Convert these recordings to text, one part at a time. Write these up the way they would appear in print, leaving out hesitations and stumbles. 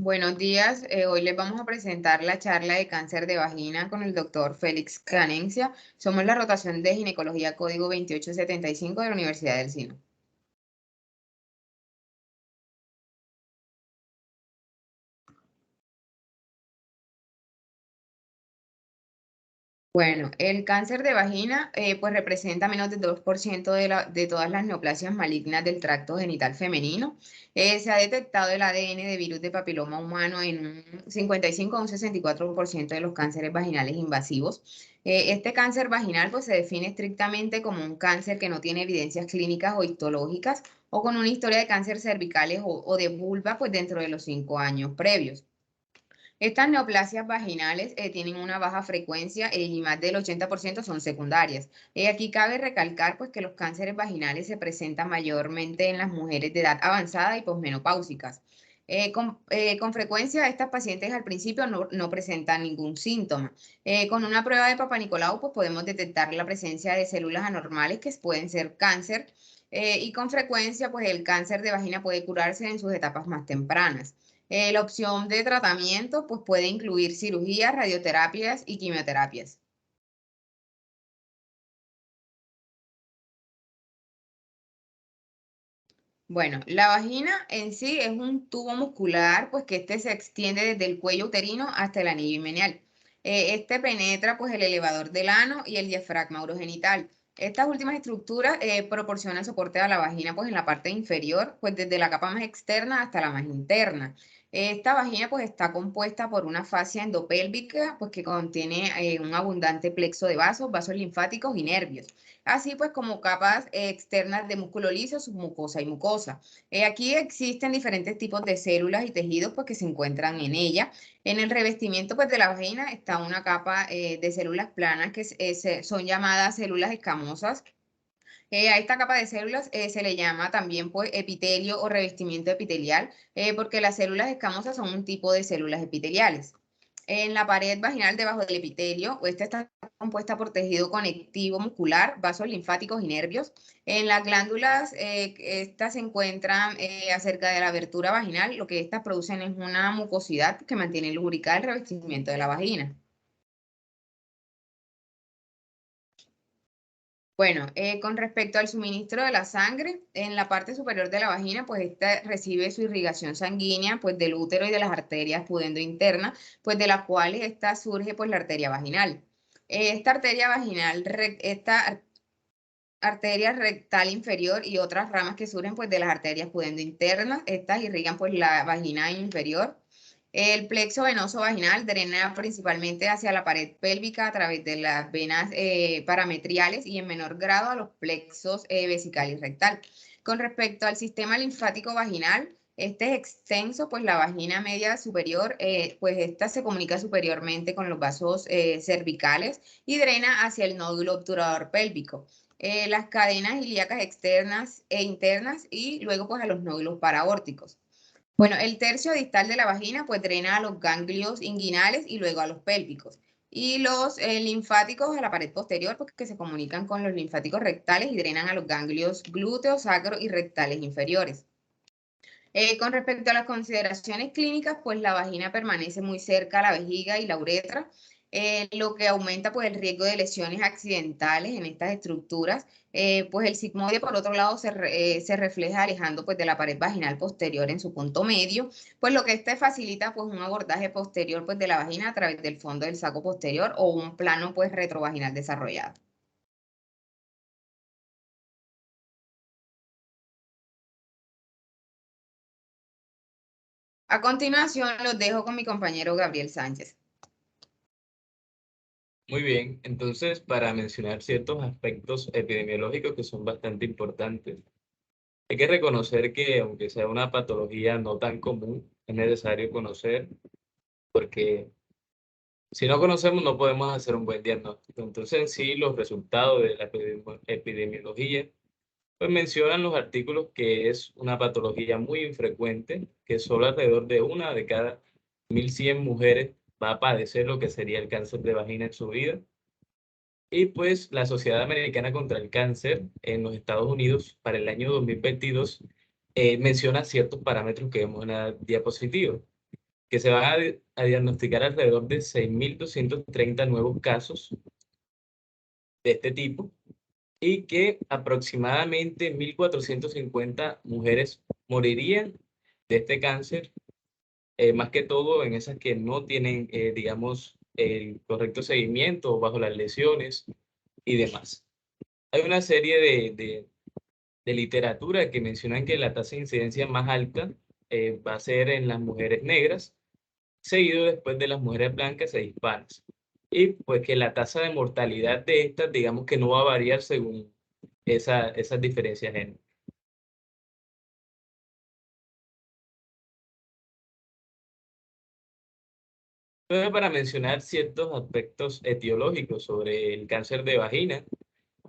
Buenos días, hoy les vamos a presentar la charla de cáncer de vagina con el doctor Félix Canencia. Somos la rotación de ginecología código 2875 de la Universidad del Sino. Bueno, el cáncer de vagina pues representa menos del 2% de todas las neoplasias malignas del tracto genital femenino. Se ha detectado el ADN de virus de papiloma humano en un 55 a un 64% de los cánceres vaginales invasivos. Este cáncer vaginal pues se define estrictamente como un cáncer que no tiene evidencias clínicas o histológicas o con una historia de cáncer cervicales o de vulva pues dentro de los 5 años previos. Estas neoplasias vaginales tienen una baja frecuencia y más del 80% son secundarias. Aquí cabe recalcar pues, que los cánceres vaginales se presentan mayormente en las mujeres de edad avanzada y posmenopáusicas. Con frecuencia, estas pacientes al principio no presentan ningún síntoma. Con una prueba de Papa Nicolau pues, podemos detectar la presencia de células anormales que pueden ser cáncer y con frecuencia pues, el cáncer de vagina puede curarse en sus etapas más tempranas. La opción de tratamiento pues, puede incluir cirugías, radioterapias y quimioterapias. Bueno, la vagina en sí es un tubo muscular, pues que este se extiende desde el cuello uterino hasta el anillo himeneal. Este penetra pues el elevador del ano y el diafragma urogenital. Estas últimas estructuras proporcionan soporte a la vagina pues en la parte inferior, pues desde la capa más externa hasta la más interna. Esta vagina pues está compuesta por una fascia endopélvica pues que contiene un abundante plexo de vasos, vasos linfáticos y nervios así pues como capas externas de músculo liso, submucosa y mucosa. Aquí existen diferentes tipos de células y tejidos pues, que se encuentran en ella. En el revestimiento pues, de la vagina está una capa de células planas que son llamadas células escamosas. A esta capa de células se le llama también pues, epitelio o revestimiento epitelial, porque las células escamosas son un tipo de células epiteliales. En la pared vaginal debajo del epitelio, esta está compuesta por tejido conectivo muscular, vasos linfáticos y nervios. En las glándulas, estas se encuentran acerca de la abertura vaginal. Lo que estas producen es una mucosidad que mantiene lubricada el revestimiento de la vagina. Bueno, con respecto al suministro de la sangre, en la parte superior de la vagina, pues esta recibe su irrigación sanguínea, pues del útero y de las arterias pudendo internas, pues de las cuales esta surge, pues la arteria vaginal. Esta arteria vaginal, arteria rectal inferior y otras ramas que surgen, pues de las arterias pudendo internas, estas irrigan, pues la vagina inferior. El plexo venoso vaginal drena principalmente hacia la pared pélvica a través de las venas parametriales y en menor grado a los plexos vesical y rectal. Con respecto al sistema linfático vaginal, este es extenso, pues la vagina media superior, pues esta se comunica superiormente con los vasos cervicales y drena hacia el nódulo obturador pélvico. Las cadenas ilíacas externas e internas y luego pues a los nódulos paraórticos. Bueno, el tercio distal de la vagina pues drena a los ganglios inguinales y luego a los pélvicos. Y los linfáticos a la pared posterior porque se comunican con los linfáticos rectales y drenan a los ganglios glúteos, sacro y rectales inferiores. Con respecto a las consideraciones clínicas, pues la vagina permanece muy cerca a la vejiga y la uretra, lo que aumenta pues el riesgo de lesiones accidentales en estas estructuras. Pues el sigmoide por otro lado se refleja alejando pues de la pared vaginal posterior en su punto medio, pues lo que este facilita pues un abordaje posterior pues de la vagina a través del fondo del saco posterior o un plano pues retrovaginal desarrollado. A continuación los dejo con mi compañero Gabriel Sánchez. Muy bien, entonces para mencionar ciertos aspectos epidemiológicos que son bastante importantes, hay que reconocer que aunque sea una patología no tan común, es necesario conocer porque si no conocemos no podemos hacer un buen diagnóstico. Entonces en sí los resultados de la epidemiología pues mencionan los artículos que es una patología muy infrecuente, que solo alrededor de una de cada 1.100 mujeres va a padecer lo que sería el cáncer de vagina en su vida. Y pues la Sociedad Americana contra el Cáncer en los Estados Unidos para el año 2022 menciona ciertos parámetros que vemos en la diapositiva. que se van a diagnosticar alrededor de 6.230 nuevos casos de este tipo y que aproximadamente 1.450 mujeres morirían de este cáncer, más que todo en esas que no tienen, digamos, el correcto seguimiento o bajo las lesiones y demás. Hay una serie de literatura que mencionan que la tasa de incidencia más alta va a ser en las mujeres negras, seguido después de las mujeres blancas e hispanas. Y pues que la tasa de mortalidad de estas, digamos que no va a variar según esas diferencias en. Entonces, para mencionar ciertos aspectos etiológicos sobre el cáncer de vagina,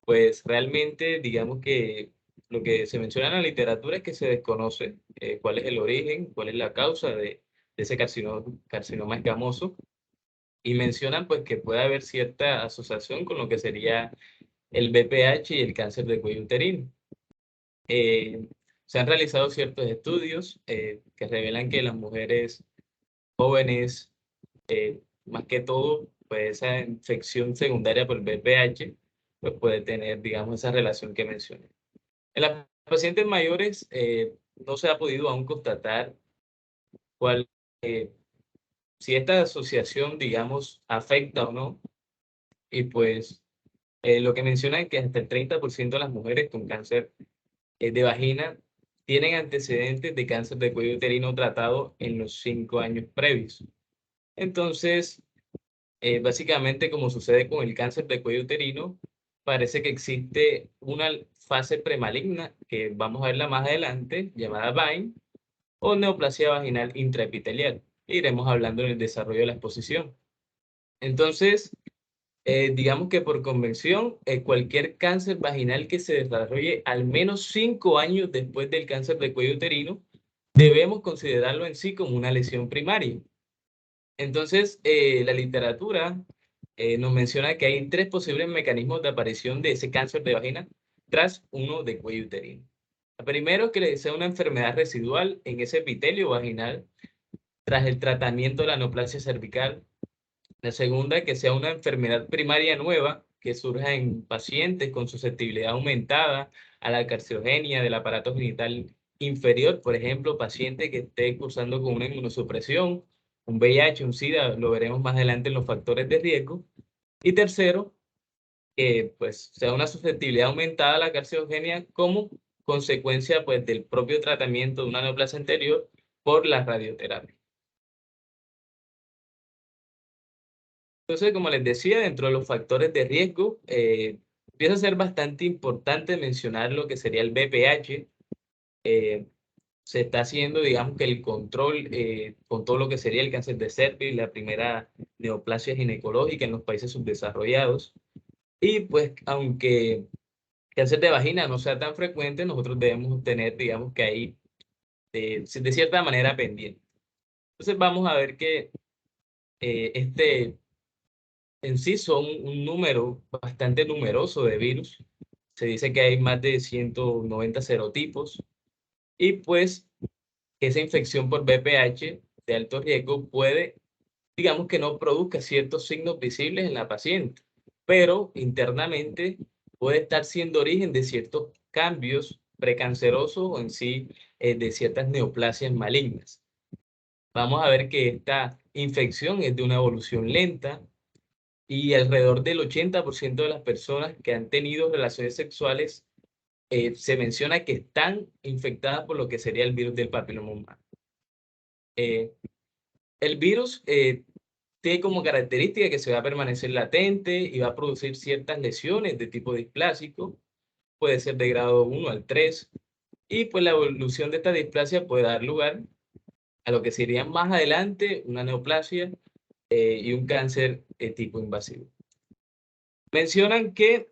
pues realmente digamos que lo que se menciona en la literatura es que se desconoce cuál es el origen, cuál es la causa de ese carcinoma escamoso, y mencionan pues que puede haber cierta asociación con lo que sería el BPH y el cáncer de cuello uterino. Se han realizado ciertos estudios que revelan que las mujeres jóvenes, más que todo, pues esa infección secundaria por el VPH, pues puede tener, digamos, esa relación que mencioné. En las pacientes mayores no se ha podido aún constatar cuál, eh, si esta asociación, digamos, afecta o no, y pues lo que menciona es que hasta el 30% de las mujeres con cáncer de vagina tienen antecedentes de cáncer de cuello uterino tratado en los 5 años previos. Entonces, básicamente, como sucede con el cáncer de cuello uterino, parece que existe una fase premaligna, que vamos a verla más adelante, llamada VINE, o neoplasia vaginal intraepitelial. Iremos hablando en el desarrollo de la exposición. Entonces, digamos que por convención, cualquier cáncer vaginal que se desarrolle al menos 5 años después del cáncer de cuello uterino, debemos considerarlo en sí como una lesión primaria. Entonces, la literatura nos menciona que hay 3 posibles mecanismos de aparición de ese cáncer de vagina tras uno de cuello uterino. El primero es que sea una enfermedad residual en ese epitelio vaginal tras el tratamiento de la neoplasia cervical. La segunda, que sea una enfermedad primaria nueva que surja en pacientes con susceptibilidad aumentada a la carcinogenia del aparato genital inferior, por ejemplo, paciente que esté cursando con una inmunosupresión, un VIH, un SIDA, lo veremos más adelante en los factores de riesgo. Y tercero, que pues sea una susceptibilidad aumentada a la carcinogenia como consecuencia pues del propio tratamiento de una neoplasia anterior por la radioterapia. Entonces, como les decía, dentro de los factores de riesgo, empieza a ser bastante importante mencionar lo que sería el BPH. Eh, Se está haciendo, digamos, que el control con todo lo que sería el cáncer de cervix, la primera neoplasia ginecológica en los países subdesarrollados. Y pues, aunque el cáncer de vagina no sea tan frecuente, nosotros debemos tener, digamos, que ahí de cierta manera pendiente. Entonces, vamos a ver que este en sí son un número bastante numeroso de virus. Se dice que hay más de 190 serotipos y pues esa infección por VPH de alto riesgo puede, digamos que no produzca ciertos signos visibles en la paciente, pero internamente puede estar siendo origen de ciertos cambios precancerosos o en sí de ciertas neoplasias malignas. Vamos a ver que esta infección es de una evolución lenta, y alrededor del 80% de las personas que han tenido relaciones sexuales se menciona que están infectadas por lo que sería el virus del papiloma humano. Eh, el virus tiene como característica que se va a permanecer latente y va a producir ciertas lesiones de tipo displásico, puede ser de grado 1 al 3, y pues la evolución de esta displasia puede dar lugar a lo que sería más adelante una neoplasia y un cáncer tipo invasivo. Mencionan que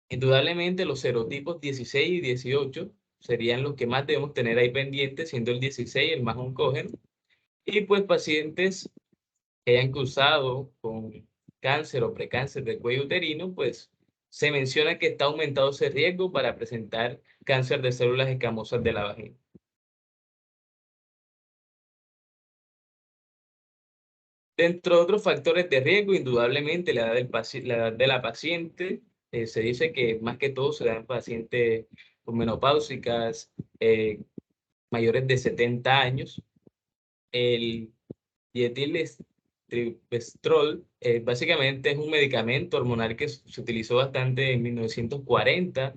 indudablemente los serotipos 16 y 18 serían los que más debemos tener ahí pendientes, siendo el 16 el más oncógeno. Y pues pacientes que hayan cursado con cáncer o precáncer del cuello uterino, pues se menciona que está aumentado ese riesgo para presentar cáncer de células escamosas de la vagina. Dentro de otros factores de riesgo, indudablemente la edad, la edad de la paciente. Se dice que más que todo se da en pacientes con menopáusicas, mayores de 70 años. El dietilestripestrol básicamente es un medicamento hormonal que se utilizó bastante en 1940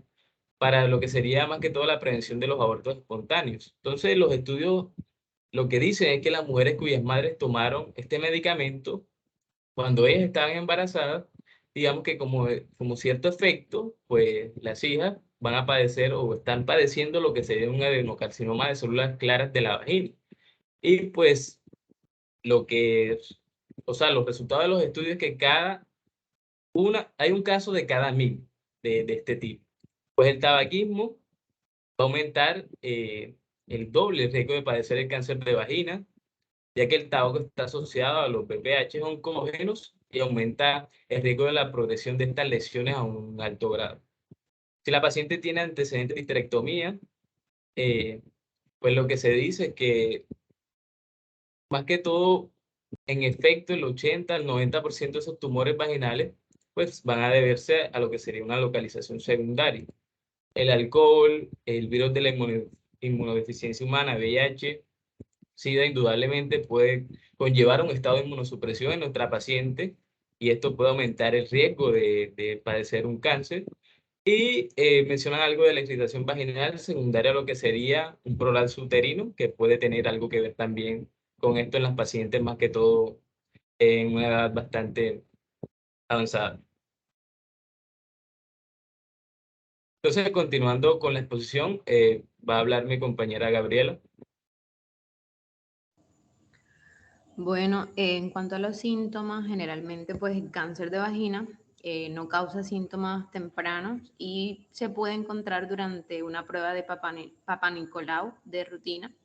para lo que sería más que todo la prevención de los abortos espontáneos. Entonces, los estudios lo que dicen es que las mujeres cuyas madres tomaron este medicamento cuando ellas estaban embarazadas, digamos que como cierto efecto, pues las hijas van a padecer o están padeciendo lo que sería un adenocarcinoma de células claras de la vagina. Y pues lo que es, o sea, los resultados de los estudios es que hay un caso de cada 1000 de este tipo. Pues el tabaquismo va a aumentar el doble el riesgo de padecer el cáncer de vagina, ya que el tabaco está asociado a los VPH oncógenos y aumenta el riesgo de la progresión de estas lesiones a un alto grado. Si la paciente tiene antecedentes de histerectomía, eh, pues lo que se dice es que más que todo, en efecto, el 80 al 90% de esos tumores vaginales pues van a deberse a lo que sería una localización secundaria. El alcohol, el virus de la inmunodeficiencia humana, VIH, SIDA, indudablemente puede conllevar un estado de inmunosupresión en nuestra paciente y esto puede aumentar el riesgo de padecer un cáncer. Y mencionan algo de la irritación vaginal secundaria a lo que sería un prolapso uterino, que puede tener algo que ver también con esto en las pacientes, más que todo en una edad bastante avanzada. Entonces, continuando con la exposición, va a hablar mi compañera Gabriela. Bueno, en cuanto a los síntomas, generalmente pues el cáncer de vagina no causa síntomas tempranos y se puede encontrar durante una prueba de Papa Nicolau de rutina.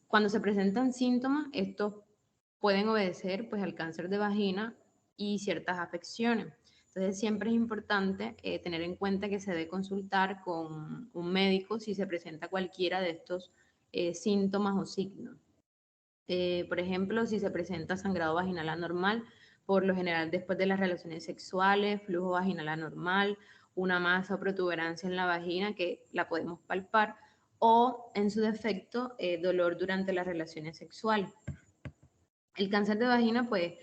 Cuando se presentan síntomas, estos pueden obedecer pues al cáncer de vagina y ciertas afecciones. Entonces siempre es importante tener en cuenta que se debe consultar con un médico si se presenta cualquiera de estos síntomas o signos. Por ejemplo, si se presenta sangrado vaginal anormal, por lo general después de las relaciones sexuales, flujo vaginal anormal, una masa o protuberancia en la vagina que la podemos palpar, o en su defecto, dolor durante las relaciones sexuales. El cáncer de vagina, pues,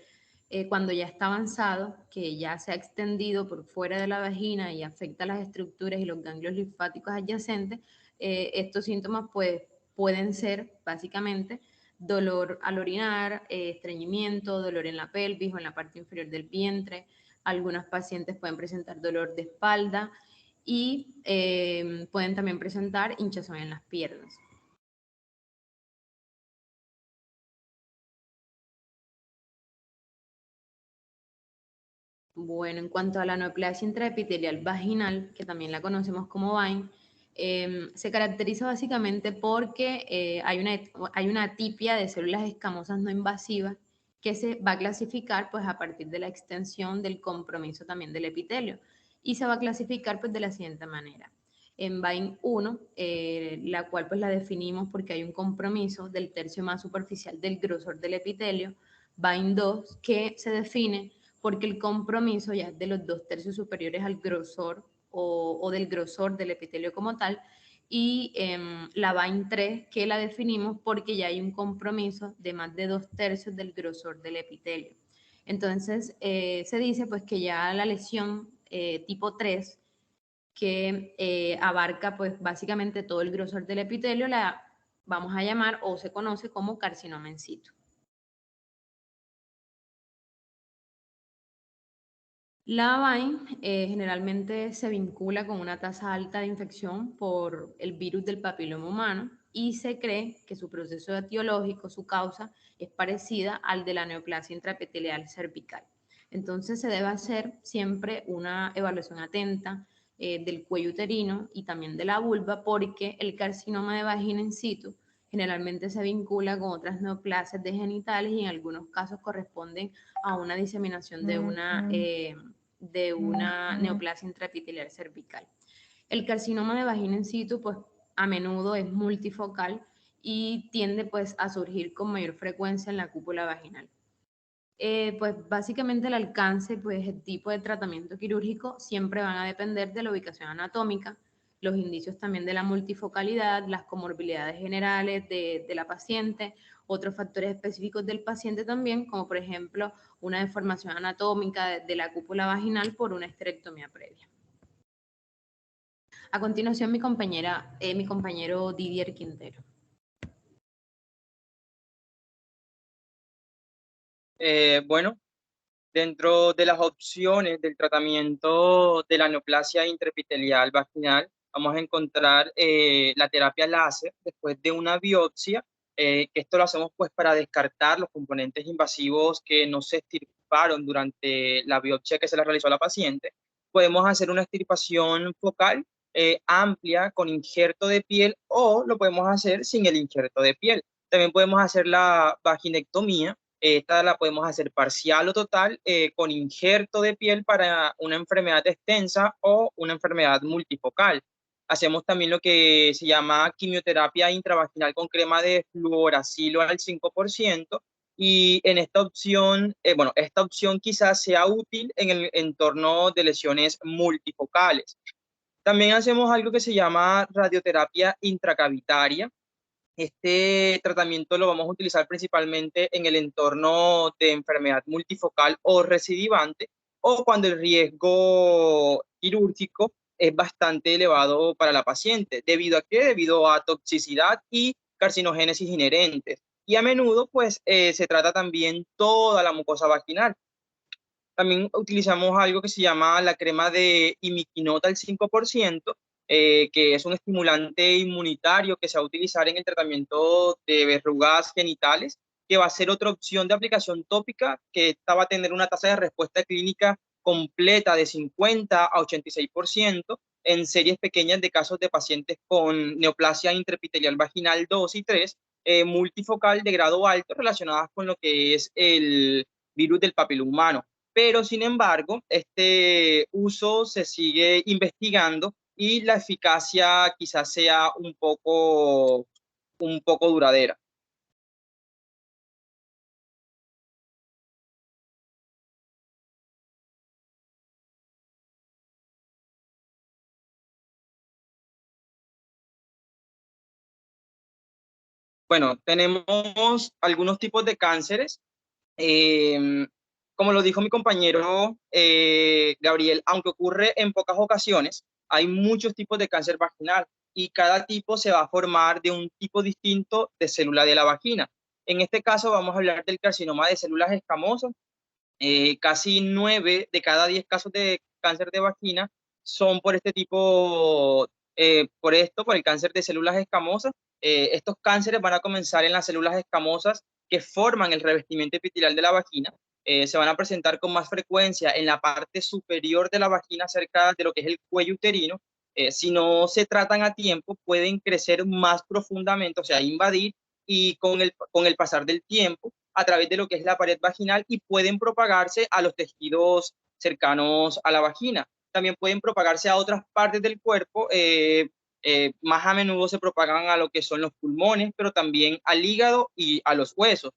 cuando ya está avanzado, que ya se ha extendido por fuera de la vagina y afecta las estructuras y los ganglios linfáticos adyacentes, estos síntomas, pues, pueden ser básicamente dolor al orinar, estreñimiento, dolor en la pelvis o en la parte inferior del vientre. Algunas pacientes pueden presentar dolor de espalda y pueden también presentar hinchazón en las piernas. Bueno, en cuanto a la neoplasia intraepitelial vaginal, que también la conocemos como VINE, se caracteriza básicamente porque hay una atipia de células escamosas no invasivas que se va a clasificar pues, a partir de la extensión del compromiso también del epitelio. Y se va a clasificar pues, de la siguiente manera. En VINE 1, la cual pues, la definimos porque hay un compromiso del tercio más superficial del grosor del epitelio. VINE 2, que se define porque el compromiso ya de los 2/3 superiores al grosor o del grosor del epitelio como tal, y la VINE 3 que la definimos porque ya hay un compromiso de más de 2/3 del grosor del epitelio. Entonces, se dice pues que ya la lesión tipo 3, que abarca pues básicamente todo el grosor del epitelio, la vamos a llamar o se conoce como carcinoma in situ. La VINE generalmente se vincula con una tasa alta de infección por el virus del papiloma humano y se cree que su proceso etiológico, su causa, es parecida al de la neoplasia intraepitelial cervical. Entonces se debe hacer siempre una evaluación atenta del cuello uterino y también de la vulva porque el carcinoma de vagina in situ generalmente se vincula con otras neoplasias de genitales y en algunos casos corresponden a una diseminación de una neoplasia intraepitelial cervical. El carcinoma de vagina in situ, pues a menudo es multifocal y tiende pues a surgir con mayor frecuencia en la cúpula vaginal. Pues básicamente el alcance, pues el tipo de tratamiento quirúrgico siempre van a depender de la ubicación anatómica, los indicios también de la multifocalidad, las comorbilidades generales de la paciente, otros factores específicos del paciente también, como por ejemplo una deformación anatómica de la cúpula vaginal por una esterectomía previa. A continuación, mi compañero Didier Quintero. Bueno, dentro de las opciones del tratamiento de la neoplasia intraepitelial vaginal, vamos a encontrar la terapia láser después de una biopsia, que esto lo hacemos pues para descartar los componentes invasivos que no se extirparon durante la biopsia que se le realizó a la paciente. Podemos hacer una extirpación focal amplia con injerto de piel, o lo podemos hacer sin el injerto de piel. También podemos hacer la vaginectomía. Esta la podemos hacer parcial o total, con injerto de piel para una enfermedad extensa o una enfermedad multifocal. Hacemos también lo que se llama quimioterapia intravaginal con crema de fluoracilo al 5%, y en esta opción, esta opción quizás sea útil en el entorno de lesiones multifocales. También hacemos algo que se llama radioterapia intracavitaria. Este tratamiento lo vamos a utilizar principalmente en el entorno de enfermedad multifocal o recidivante, o cuando el riesgo quirúrgico es bastante elevado para la paciente. ¿Debido a qué? Debido a toxicidad y carcinogénesis inherentes. Y a menudo, pues, se trata también toda la mucosa vaginal. También utilizamos algo que se llama la crema de imiquinota al 5%, que es un estimulante inmunitario que se va a utilizar en el tratamiento de verrugas genitales, que va a ser otra opción de aplicación tópica, que esta va a tener una tasa de respuesta clínica completa de 50 a 86% en series pequeñas de casos de pacientes con neoplasia intraepitelial vaginal 2 y 3, multifocal de grado alto, relacionadas con lo que es el virus del papiloma humano. Pero sin embargo, este uso se sigue investigando y la eficacia quizás sea un poco duradera. Bueno, tenemos algunos tipos de cánceres. Como lo dijo mi compañero Gabriel, aunque ocurre en pocas ocasiones, hay muchos tipos de cáncer vaginal, y cada tipo se va a formar de un tipo distinto de célula de la vagina. En este caso vamos a hablar del carcinoma de células escamosas. Casi 9 de cada 10 casos de cáncer de vagina son por este tipo, por el cáncer de células escamosas. Estos cánceres van a comenzar en las células escamosas que forman el revestimiento epitelial de la vagina. Se van a presentar con más frecuencia en la parte superior de la vagina, cerca de lo que es el cuello uterino. Si no se tratan a tiempo, pueden crecer más profundamente, o sea, invadir, y con el pasar del tiempo, a través de lo que es la pared vaginal, y pueden propagarse a los tejidos cercanos a la vagina. También pueden propagarse a otras partes del cuerpo. Más a menudo se propagan a lo que son los pulmones, pero también al hígado y a los huesos.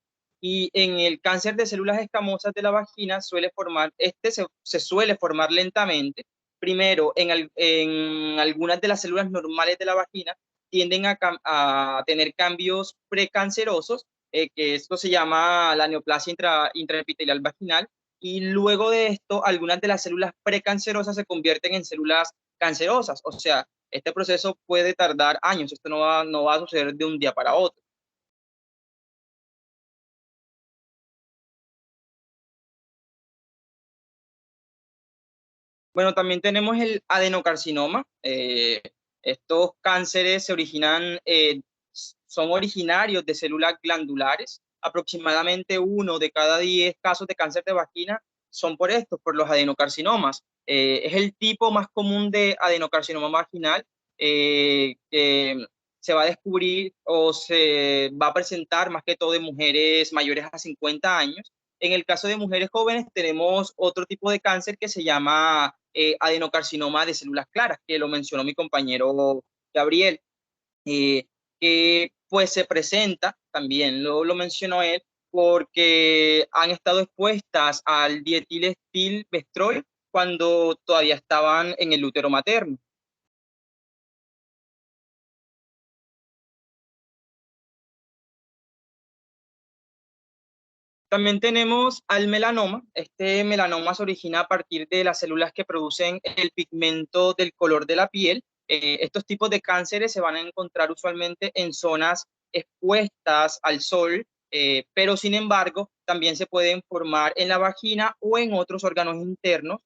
Y en el cáncer de células escamosas de la vagina se suele formar lentamente. Primero, en algunas de las células normales de la vagina tienden a tener cambios precancerosos, que esto se llama la neoplasia intraepitelial vaginal, y luego de esto algunas de las células precancerosas se convierten en células cancerosas. O sea, este proceso puede tardar años, esto no va a suceder de un día para otro. Bueno, también tenemos el adenocarcinoma. Estos cánceres son originarios de células glandulares. Aproximadamente 1 de cada 10 casos de cáncer de vagina son por los adenocarcinomas. Es el tipo más común de adenocarcinoma vaginal, que se va a descubrir o se va a presentar más que todo en mujeres mayores a 50 años. En el caso de mujeres jóvenes tenemos otro tipo de cáncer que se llama adenocarcinoma de células claras, que lo mencionó mi compañero Gabriel, que pues se presenta, también lo mencionó él, porque han estado expuestas al dietilestilbestrol cuando todavía estaban en el útero materno. También tenemos al melanoma. Este melanoma se origina a partir de las células que producen el pigmento del color de la piel. Estos tipos de cánceres se van a encontrar usualmente en zonas expuestas al sol, pero sin embargo también se pueden formar en la vagina o en otros órganos internos.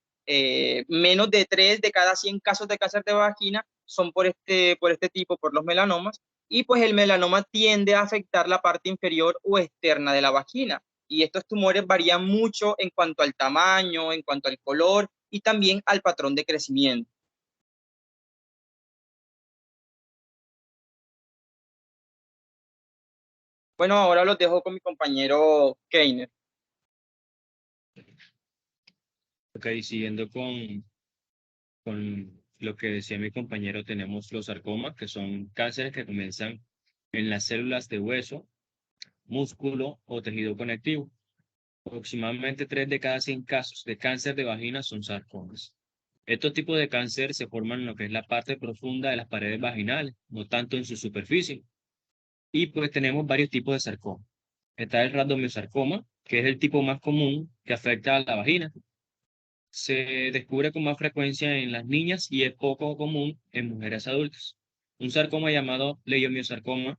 Menos de 3 de cada 100 casos de cáncer de vagina son por este tipo, por los melanomas, y pues el melanoma tiende a afectar la parte inferior o externa de la vagina. Y estos tumores varían mucho en cuanto al tamaño, en cuanto al color y también al patrón de crecimiento. Bueno, ahora los dejo con mi compañero Keiner. Ok, siguiendo con lo que decía mi compañero, tenemos los sarcomas, que son cánceres que comienzan en las células de hueso, músculo o tejido conectivo. Aproximadamente 3 de cada 100 casos de cáncer de vagina son sarcomas. Estos tipos de cáncer se forman en lo que es la parte profunda de las paredes vaginales, no tanto en su superficie. Y pues tenemos varios tipos de sarcoma. Está el radomiosarcoma, que es el tipo más común que afecta a la vagina. Se descubre con más frecuencia en las niñas y es poco común en mujeres adultas. Un sarcoma llamado leiomiosarcoma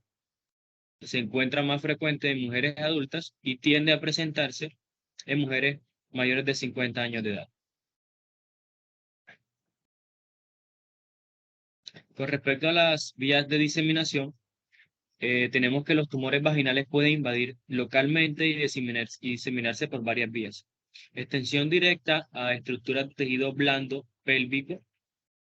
se encuentra más frecuente en mujeres adultas y tiende a presentarse en mujeres mayores de 50 años de edad. Con respecto a las vías de diseminación, tenemos que los tumores vaginales pueden invadir localmente y diseminarse por varias vías. Extensión directa a estructuras de tejido blando pélvico,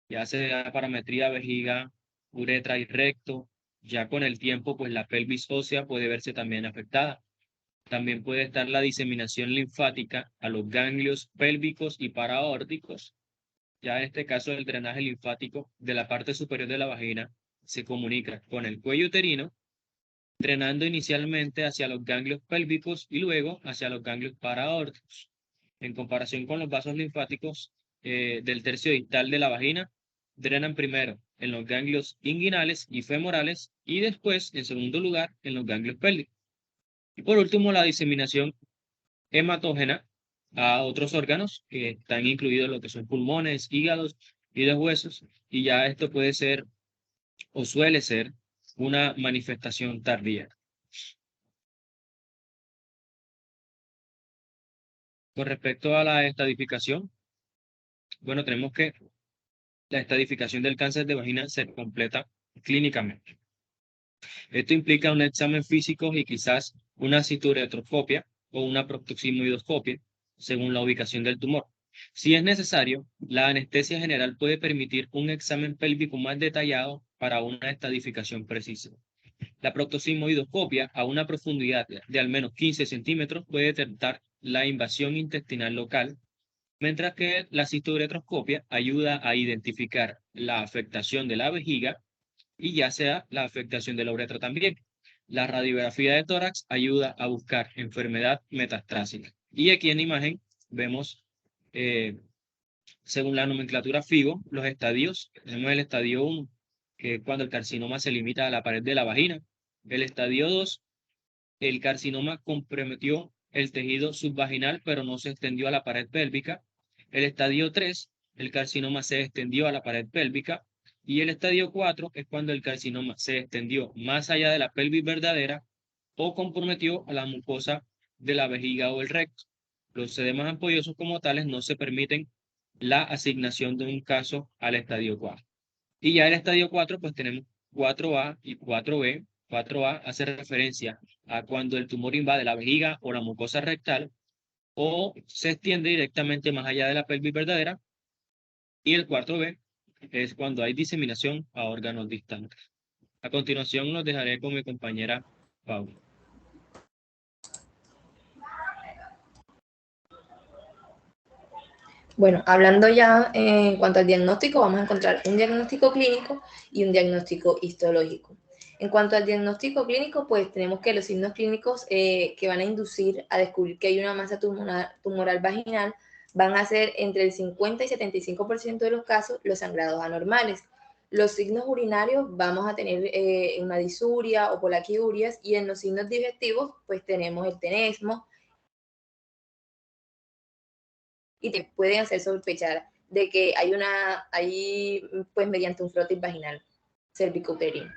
ya sea parametría, vejiga, uretra y recto. Ya con el tiempo, pues la pelvis ósea puede verse también afectada. También puede estar la diseminación linfática a los ganglios pélvicos y paraórticos. Ya en este caso, el drenaje linfático de la parte superior de la vagina se comunica con el cuello uterino, drenando inicialmente hacia los ganglios pélvicos y luego hacia los ganglios paraórticos. En comparación con los vasos linfáticos del tercio distal de la vagina, drenan primero en los ganglios inguinales y femorales y después, en segundo lugar, en los ganglios pélvicos. Y por último, la diseminación hematógena a otros órganos que están incluidos lo que son pulmones, hígados y los huesos, y ya esto puede ser o suele ser una manifestación tardía. Con respecto a la estadificación, bueno, tenemos que la estadificación del cáncer de vagina se completa clínicamente. Esto implica un examen físico y quizás una citoretroscopia o una proctoximoidoscopia, según la ubicación del tumor. Si es necesario, la anestesia general puede permitir un examen pélvico más detallado para una estadificación precisa. La proctoximoidoscopia a una profundidad de al menos 15 centímetros puede detectar la invasión intestinal local, mientras que la citoretroscopia ayuda a identificar la afectación de la vejiga y ya sea la afectación de la uretra también. La radiografía de tórax ayuda a buscar enfermedad metastásica. Y aquí en la imagen vemos, según la nomenclatura FIGO, los estadios. Tenemos el estadio 1, que es cuando el carcinoma se limita a la pared de la vagina. El estadio 2, el carcinoma comprometió el tejido subvaginal, pero no se extendió a la pared pélvica. El estadio 3, el carcinoma se extendió a la pared pélvica. Y el estadio 4 es cuando el carcinoma se extendió más allá de la pelvis verdadera o comprometió a la mucosa de la vejiga o el recto. Los edemas ampollosos como tales no se permiten la asignación de un caso al estadio 4. Y ya el estadio 4, pues tenemos 4A y 4B. 4A hace referencia a cuando el tumor invade la vejiga o la mucosa rectal o se extiende directamente más allá de la pelvis verdadera. Y el 4B es cuando hay diseminación a órganos distantes. A continuación los dejaré con mi compañera Paula. Bueno, hablando ya en cuanto al diagnóstico, vamos a encontrar un diagnóstico clínico y un diagnóstico histológico. En cuanto al diagnóstico clínico, pues tenemos que los signos clínicos que van a inducir a descubrir que hay una masa tumoral vaginal van a ser entre el 50 y 75% de los casos los sangrados anormales. Los signos urinarios vamos a tener una disuria o polaquiurias, y en los signos digestivos pues tenemos el tenesmo, y te pueden hacer sospechar de que hay pues mediante un frotis vaginal cervicouterino.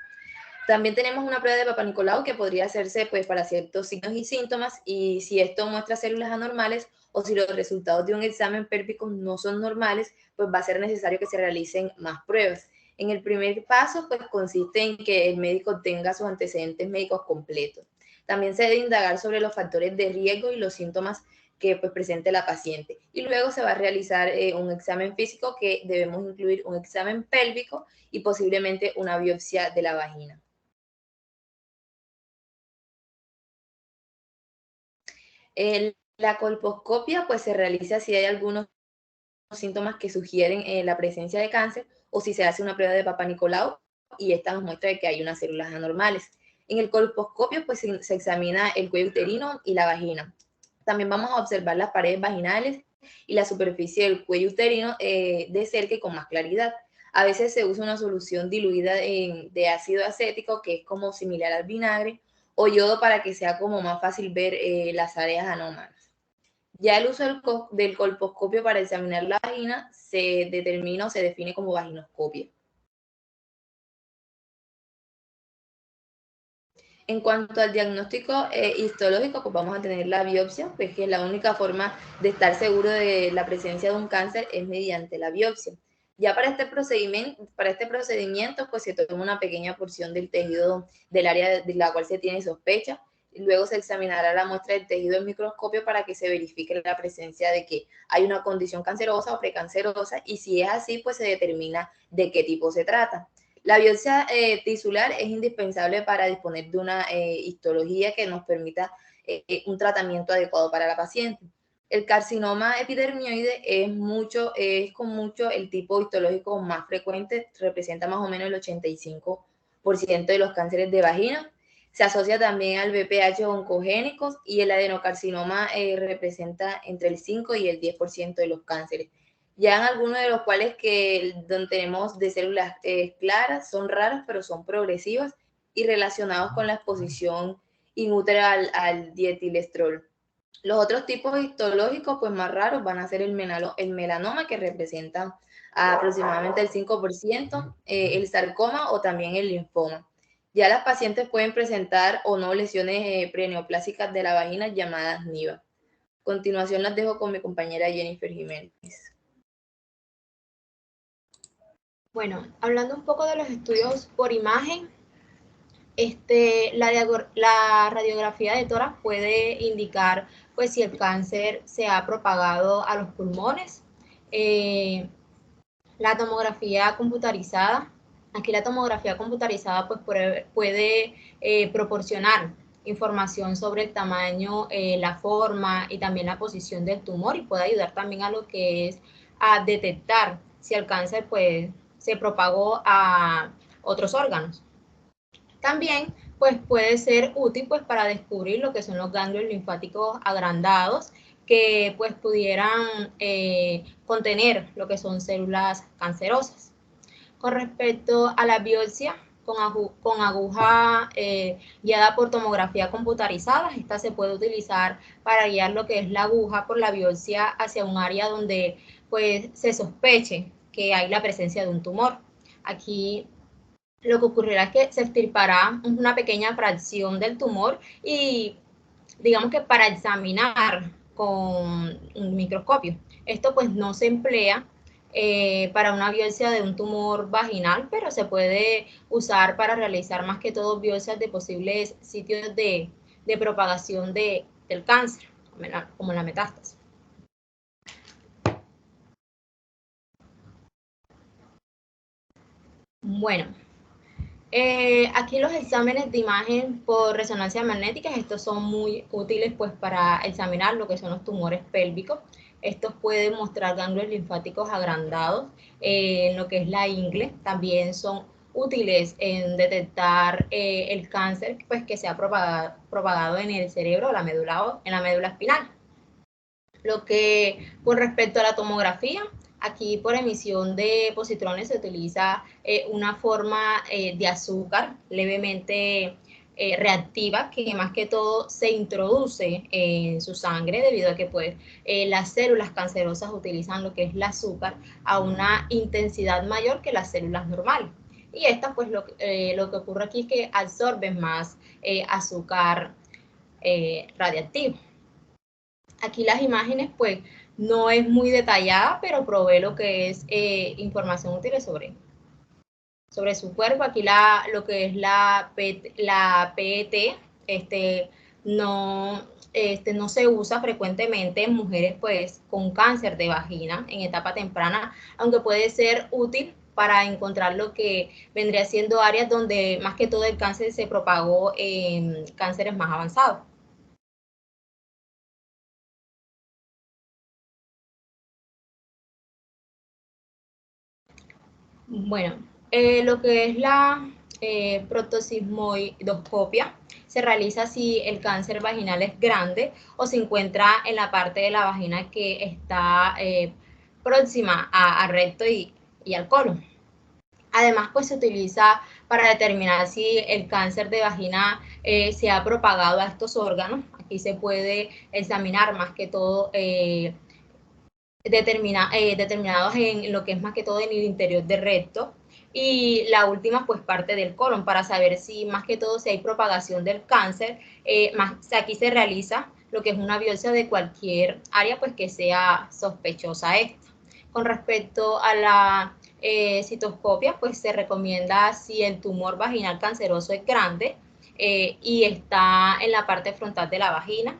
También tenemos una prueba de Papa Nicolau que podría hacerse pues para ciertos signos y síntomas, y si esto muestra células anormales o si los resultados de un examen pélvico no son normales, pues va a ser necesario que se realicen más pruebas. En el primer paso, pues consiste en que el médico tenga sus antecedentes médicos completos. También se debe indagar sobre los factores de riesgo y los síntomas que pues presente la paciente. Y luego se va a realizar un examen físico que debemos incluir un examen pélvico y posiblemente una biopsia de la vagina. La colposcopia pues se realiza si hay algunos síntomas que sugieren la presencia de cáncer, o si se hace una prueba de Papa Nicolau y esta nos muestra que hay unas células anormales. En el colposcopio pues se examina el cuello uterino y la vagina. También vamos a observar las paredes vaginales y la superficie del cuello uterino de cerca y con más claridad. A veces se usa una solución diluida de ácido acético, que es como similar al vinagre, o yodo, para que sea como más fácil ver las áreas anómalas. Ya el uso del colposcopio para examinar la vagina se determina o se define como vaginoscopia. En cuanto al diagnóstico histológico, pues vamos a tener la biopsia, pues que la única forma de estar seguro de la presencia de un cáncer es mediante la biopsia. Ya para este procedimiento, pues se toma una pequeña porción del tejido del área de la cual se tiene sospecha. Luego se examinará la muestra del tejido en microscopio para que se verifique la presencia de que hay una condición cancerosa o precancerosa, y si es así, pues se determina de qué tipo se trata. La biopsia tisular es indispensable para disponer de una histología que nos permita un tratamiento adecuado para la paciente. El carcinoma epidermioide es con mucho el tipo histológico más frecuente, representa más o menos el 85% de los cánceres de vagina. Se asocia también al BPH oncogénicos, y el adenocarcinoma representa entre el 5 y el 10% de los cánceres. Ya en algunos de los cuales donde tenemos de células claras, son raras, pero son progresivas y relacionados con la exposición inútera al dietilestrol. Los otros tipos histológicos pues más raros van a ser el melanoma, que representa aproximadamente el 5%, el sarcoma o también el linfoma. Ya las pacientes pueden presentar o no lesiones preneoplásicas de la vagina llamadas NIVA. A continuación las dejo con mi compañera Jennifer Jiménez. Bueno, hablando un poco de los estudios por imagen, la radiografía de tórax puede indicar pues si el cáncer se ha propagado a los pulmones. La tomografía computarizada, aquí la tomografía computarizada pues puede proporcionar información sobre el tamaño, la forma y también la posición del tumor, y puede ayudar también a lo que es a detectar si el cáncer pues se propagó a otros órganos. También pues puede ser útil pues para descubrir lo que son los ganglios linfáticos agrandados, que pues pudieran contener lo que son células cancerosas. Con respecto a la biopsia con aguja guiada por tomografía computarizada, esta se puede utilizar para guiar lo que es la aguja por la biopsia hacia un área donde pues se sospeche que hay la presencia de un tumor. Aquí lo que ocurrirá es que se extirpará una pequeña fracción del tumor, y digamos que para examinar con un microscopio. Esto pues no se emplea para una biopsia de un tumor vaginal, pero se puede usar para realizar más que todo biopsias de posibles sitios de propagación del cáncer, como la metástasis. Bueno, aquí los exámenes de imagen por resonancia magnética, estos son muy útiles pues para examinar lo que son los tumores pélvicos. Estos pueden mostrar ganglios linfáticos agrandados en lo que es la ingle. También son útiles en detectar el cáncer pues, que se ha propagado en el cerebro, en la médula espinal. Lo que con respecto a la tomografía, aquí por emisión de positrones se utiliza una forma de azúcar levemente reactiva que más que todo se introduce en su sangre debido a que pues las células cancerosas utilizan lo que es el azúcar a una intensidad mayor que las células normales. Y esta pues lo que ocurre aquí es que absorben más azúcar radiactivo. Aquí las imágenes pues no es muy detallada, pero provee lo que es información útil sobre su cuerpo. Aquí lo que es la PET no, no se usa frecuentemente en mujeres pues con cáncer de vagina en etapa temprana, aunque puede ser útil para encontrar lo que vendría siendo áreas donde más que todo el cáncer se propagó en cánceres más avanzados. Bueno, lo que es la proctosismoidoscopia se realiza si el cáncer vaginal es grande o se encuentra en la parte de la vagina que está próxima a recto y al colon. Además, pues se utiliza para determinar si el cáncer de vagina se ha propagado a estos órganos. Aquí se puede examinar más que todo determinados en lo que es más que todo en el interior del recto, y la última pues parte del colon para saber si más que todo si hay propagación del cáncer. Aquí se realiza lo que es una biopsia de cualquier área pues que sea sospechosa esta. Con respecto a la citoscopia, pues se recomienda si el tumor vaginal canceroso es grande y está en la parte frontal de la vagina,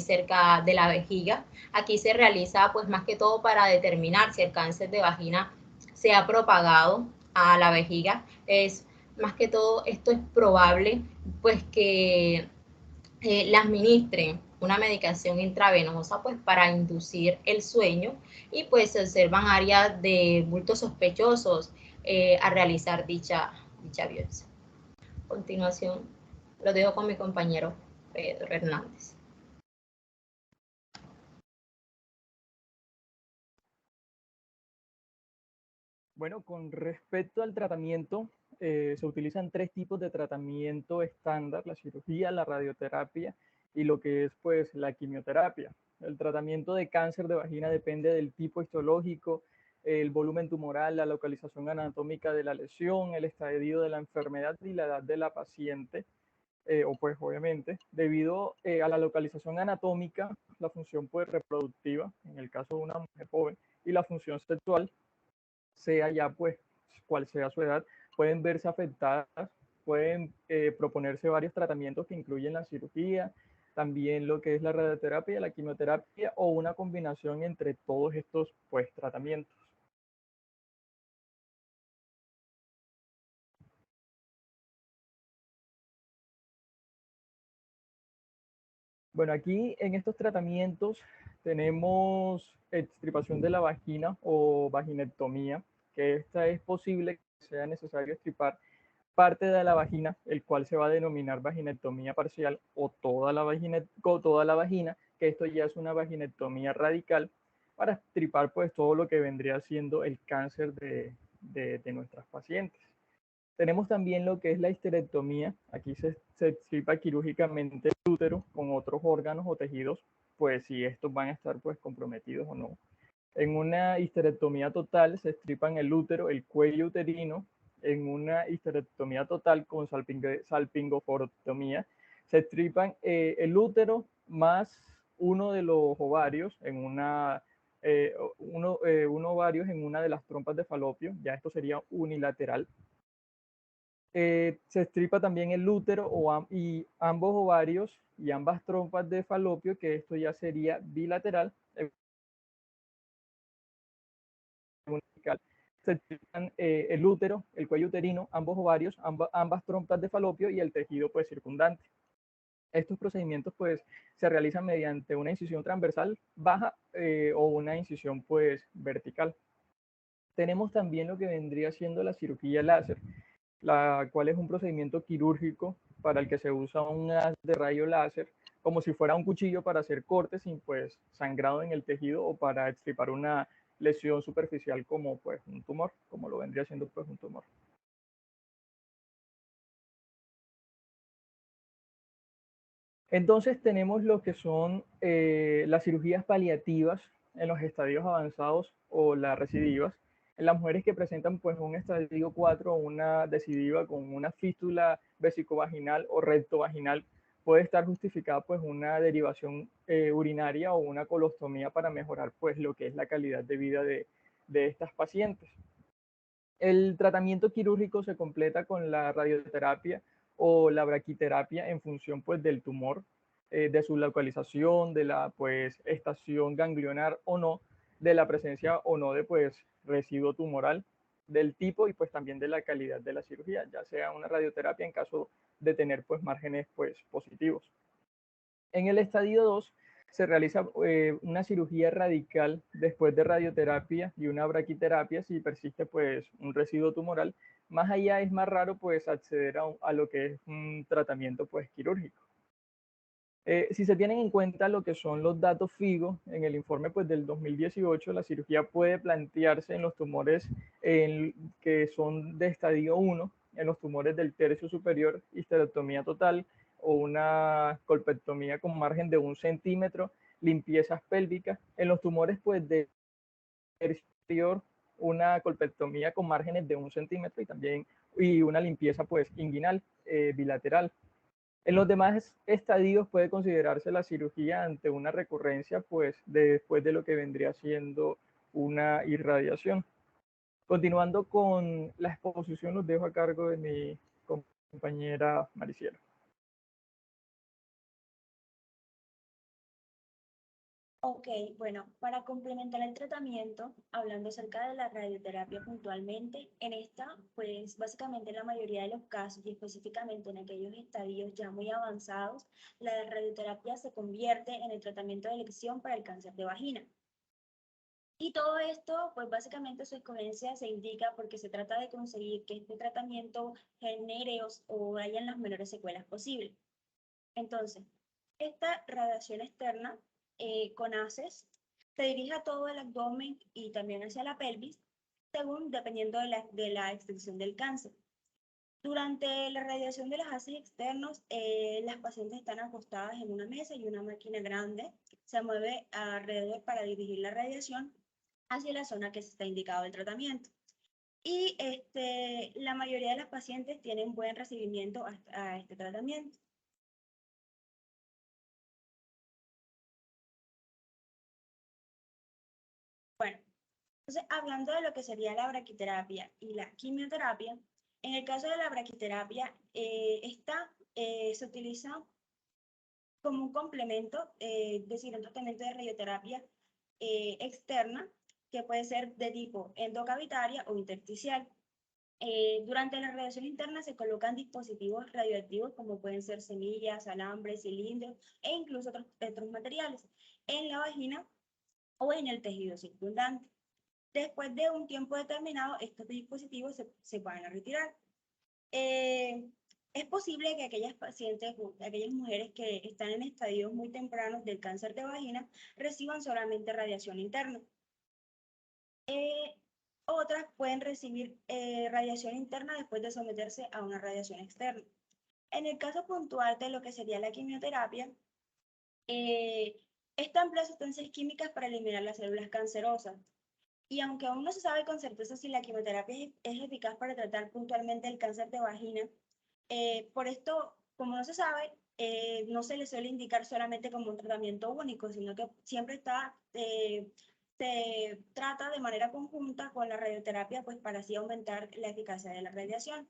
cerca de la vejiga. Aquí se realiza pues más que todo para determinar si el cáncer de vagina se ha propagado a la vejiga. Es más que todo esto es probable pues que le administren una medicación intravenosa pues para inducir el sueño, y pues se observan áreas de bultos sospechosos a realizar dicha biopsia. A continuación lo dejo con mi compañero Pedro Hernández. Bueno, con respecto al tratamiento, se utilizan 3 tipos de tratamiento estándar: la cirugía, la radioterapia y lo que es pues la quimioterapia. El tratamiento de cáncer de vagina depende del tipo histológico, el volumen tumoral, la localización anatómica de la lesión, el estadio de la enfermedad y la edad de la paciente. O pues obviamente, debido a la localización anatómica, la función pues reproductiva, en el caso de una mujer joven, y la función sexual, sea ya pues cual sea su edad, pueden verse afectadas, pueden proponerse varios tratamientos que incluyen la cirugía, también lo que es la radioterapia, la quimioterapia o una combinación entre todos estos pues tratamientos. Bueno, aquí en estos tratamientos tenemos extirpación de la vagina o vaginectomía, que esta es posible que sea necesario extirpar parte de la vagina, el cual se va a denominar vaginectomía parcial, o toda la vagina, que esto ya es una vaginectomía radical, para extirpar pues todo lo que vendría siendo el cáncer de nuestras pacientes. Tenemos también lo que es la histerectomía. Aquí se extirpa quirúrgicamente el útero con otros órganos o tejidos, pues si estos van a estar pues comprometidos o no. En una histerectomía total se extirpan el útero, el cuello uterino. En una histerectomía total con salpingoforectomía se extirpan el útero más uno de los ovarios en ovarios en una de las trompas de falopio. Ya esto sería unilateral. Se extirpa también el útero y ambos ovarios y ambas trompas de falopio, que esto ya sería bilateral. Se extirpan el útero, el cuello uterino, ambos ovarios, ambas trompas de falopio y el tejido pues circundante. Estos procedimientos pues se realizan mediante una incisión transversal baja o una incisión pues vertical. Tenemos también lo que vendría siendo la cirugía láser. la cual es un procedimiento quirúrgico para el que se usa un haz de rayo láser, como si fuera un cuchillo para hacer cortes sin pues sangrado en el tejido o para extirpar una lesión superficial como pues un tumor, como lo vendría siendo pues un tumor. Entonces tenemos lo que son las cirugías paliativas en los estadios avanzados o las recidivas. En las mujeres que presentan pues un estadio 4 o una recidiva con una fístula vesicovaginal o rectovaginal, puede estar justificada pues una derivación urinaria o una colostomía para mejorar pues lo que es la calidad de vida de estas pacientes. El tratamiento quirúrgico se completa con la radioterapia o la braquiterapia en función pues del tumor, de su localización, de la pues estación ganglionar o no, de la presencia o no de pues residuo tumoral, del tipo y pues también de la calidad de la cirugía, ya sea una radioterapia en caso de tener pues márgenes pues positivos. En el estadio 2 se realiza una cirugía radical después de radioterapia y una braquiterapia si persiste pues un residuo tumoral. Más allá es más raro pues acceder a lo que es un tratamiento pues quirúrgico. Si se tienen en cuenta lo que son los datos FIGO, en el informe pues, del 2018, la cirugía puede plantearse en los tumores que son de estadio 1, en los tumores del tercio superior, histerectomía total o una colpectomía con margen de 1 centímetro, limpiezas pélvicas, en los tumores pues, de tercio superior, una colpectomía con márgenes de 1 centímetro y una limpieza pues, inguinal bilateral. En los demás estadios puede considerarse la cirugía ante una recurrencia, pues después de lo que vendría siendo una irradiación. Continuando con la exposición, los dejo a cargo de mi compañera Maricielo. Ok, bueno, para complementar el tratamiento, hablando acerca de la radioterapia puntualmente, en esta, pues básicamente en la mayoría de los casos y específicamente en aquellos estadios ya muy avanzados, la radioterapia se convierte en el tratamiento de elección para el cáncer de vagina. Y todo esto, pues básicamente su escogencia se indica porque se trata de conseguir que este tratamiento genere o hayan las menores secuelas posibles. Entonces, esta radiación externa con haces se dirige a todo el abdomen y también hacia la pelvis, según dependiendo de la extensión del cáncer. Durante la radiación de los haces externos, las pacientes están acostadas en una mesa y una máquina grande se mueve alrededor para dirigir la radiación hacia la zona que se está indicado el tratamiento. Y la mayoría de las pacientes tienen buen recibimiento a este tratamiento. Bueno, entonces hablando de lo que sería la braquiterapia y la quimioterapia, en el caso de la braquiterapia, se utiliza como un complemento, es decir, un tratamiento de radioterapia externa, que puede ser de tipo endocavitaria o intersticial. Durante la radiación interna se colocan dispositivos radioactivos como pueden ser semillas, alambres, cilindros e incluso otros materiales en la vagina o en el tejido circundante. Después de un tiempo determinado, estos dispositivos se van a retirar. Es posible que aquellas pacientes, aquellas mujeres que están en estadios muy tempranos del cáncer de vagina, reciban solamente radiación interna. Otras pueden recibir radiación interna después de someterse a una radiación externa. En el caso puntual de lo que sería la quimioterapia, esta emplea sustancias químicas para eliminar las células cancerosas. Y aunque aún no se sabe con certeza si la quimioterapia es eficaz para tratar puntualmente el cáncer de vagina, por esto, como no se sabe, no se le suele indicar solamente como un tratamiento único, sino que siempre se trata de manera conjunta con la radioterapia, pues para así aumentar la eficacia de la radiación.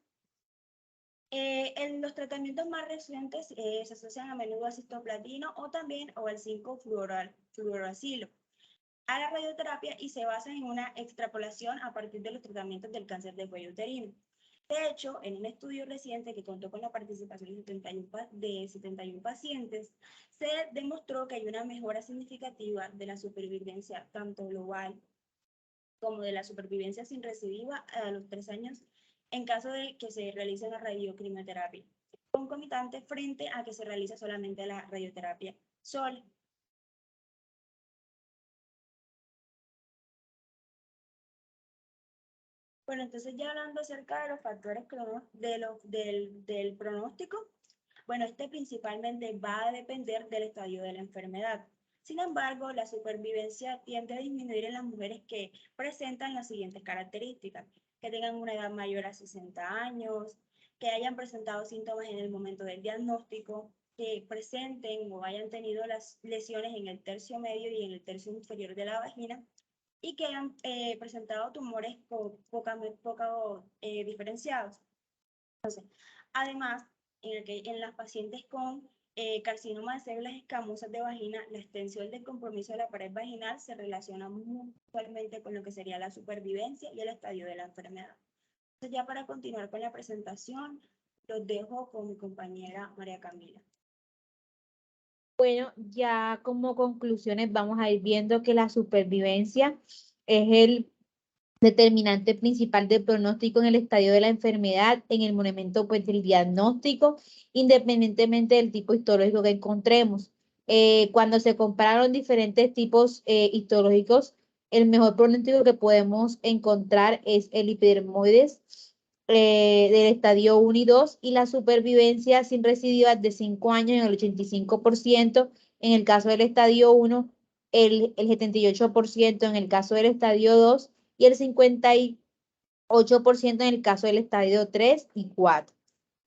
En los tratamientos más recientes se asocian a menudo a cisplatina o también o al 5-fluoroacilo a la radioterapia y se basan en una extrapolación a partir de los tratamientos del cáncer de cuello uterino. De hecho, en un estudio reciente que contó con la participación de 71 pacientes, se demostró que hay una mejora significativa de la supervivencia tanto global como de la supervivencia sin recidiva a los 3 años en caso de que se realice la radiocrimoterapia concomitante frente a que se realice solamente la radioterapia sola. Bueno, entonces ya hablando acerca de los factores del pronóstico, bueno, este principalmente va a depender del estadio de la enfermedad. Sin embargo, la supervivencia tiende a disminuir en las mujeres que presentan las siguientes características: que tengan una edad mayor a 60 años, que hayan presentado síntomas en el momento del diagnóstico, que presenten o hayan tenido las lesiones en el tercio medio y en el tercio inferior de la vagina, y que han presentado tumores poco diferenciados. Entonces, además, en las pacientes con carcinoma de células escamosas de vagina, la extensión del compromiso de la pared vaginal se relaciona mutuamente con lo que sería la supervivencia y el estadio de la enfermedad. Entonces, ya para continuar con la presentación, los dejo con mi compañera María Camila. Bueno, ya como conclusiones vamos a ir viendo que la supervivencia es el determinante principal del pronóstico en el estadio de la enfermedad, en el momento pues del diagnóstico, independientemente del tipo histológico que encontremos. Cuando se compararon diferentes tipos histológicos, el mejor pronóstico que podemos encontrar es el hipodermoides del estadio 1 y 2, y la supervivencia sin recidivas de 5 años en el 85%, en el caso del estadio 1, el 78% en el caso del estadio 2 y el 58% en el caso del estadio 3 y 4.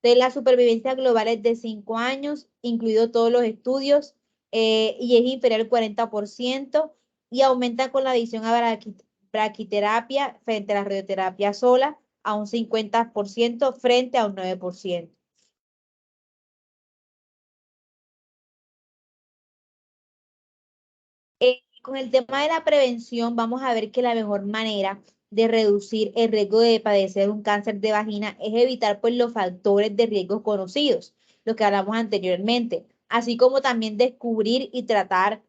De la supervivencia global es de 5 años, incluidos todos los estudios, y es inferior al 40%, y aumenta con la adición a braquiterapia frente a la radioterapia sola a un 50% frente a un 9%. Con el tema de la prevención, vamos a ver que la mejor manera de reducir el riesgo de padecer un cáncer de vagina es evitar pues los factores de riesgo conocidos, lo que hablamos anteriormente, así como también descubrir y tratar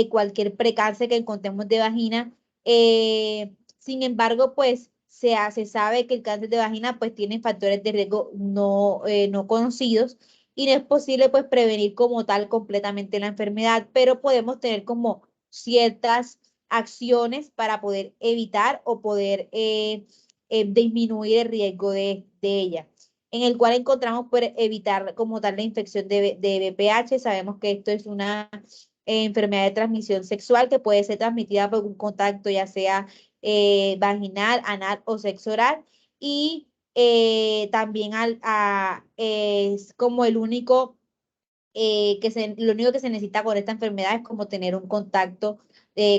cualquier precáncer que encontremos de vagina. Sin embargo, pues se sabe que el cáncer de vagina pues tiene factores de riesgo no conocidos, y no es posible pues prevenir como tal completamente la enfermedad, pero podemos tener como ciertas acciones para poder evitar o poder disminuir el riesgo de ella, en el cual encontramos por evitar como tal la infección de VPH. Sabemos que esto es una enfermedad de transmisión sexual que puede ser transmitida por un contacto ya sea vaginal, anal o sexo oral, y también es como el único lo único que se necesita con esta enfermedad es como tener un contacto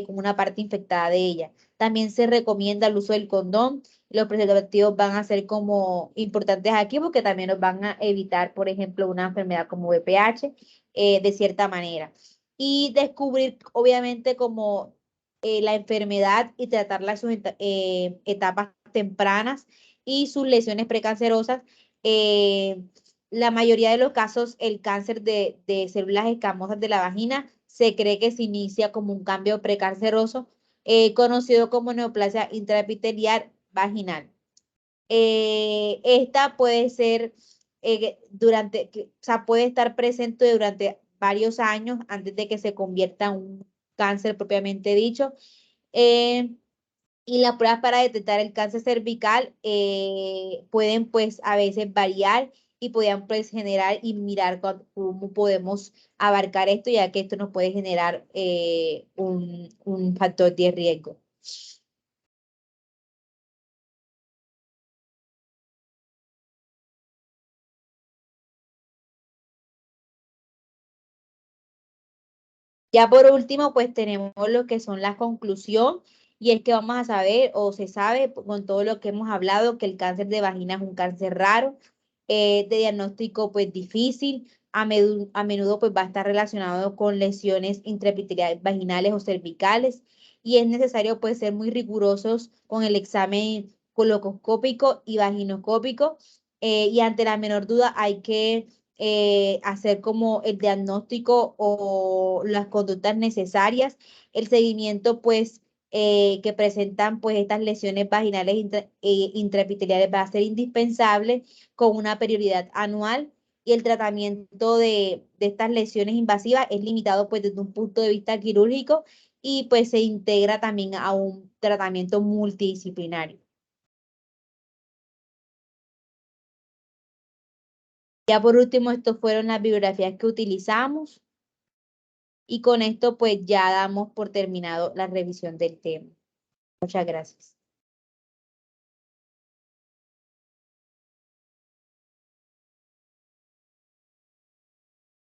con una parte infectada de ella. También se recomienda el uso del condón. Los preservativos van a ser como importantes aquí porque también nos van a evitar, por ejemplo, una enfermedad como VPH de cierta manera. Y descubrir, obviamente, como la enfermedad y tratarla en sus etapas tempranas y sus lesiones precancerosas. La mayoría de los casos, el cáncer de células escamosas de la vagina se cree que se inicia como un cambio precanceroso, conocido como neoplasia intraepitelial vaginal. Esta puede ser o sea, puede estar presente durante varios años antes de que se convierta en un cáncer propiamente dicho. Y las pruebas para detectar el cáncer cervical pueden pues a veces variar y podrían pues generar y mirar cómo podemos abarcar esto, ya que esto nos puede generar un factor de riesgo. Ya por último, pues tenemos lo que son las conclusiones, y es que vamos a saber, o se sabe con todo lo que hemos hablado, que el cáncer de vagina es un cáncer raro, de diagnóstico pues difícil, a menudo pues va a estar relacionado con lesiones intraepiteliales vaginales o cervicales, y es necesario pues ser muy rigurosos con el examen colposcópico y vaginoscópico, y ante la menor duda hay que hacer como el diagnóstico o las conductas necesarias. El seguimiento pues que presentan pues estas lesiones vaginales intraepiteliales va a ser indispensable con una prioridad anual, y el tratamiento de estas lesiones invasivas es limitado pues desde un punto de vista quirúrgico, y pues se integra también a un tratamiento multidisciplinario. Ya por último, estas fueron las bibliografías que utilizamos, y con esto pues ya damos por terminado la revisión del tema. Muchas gracias.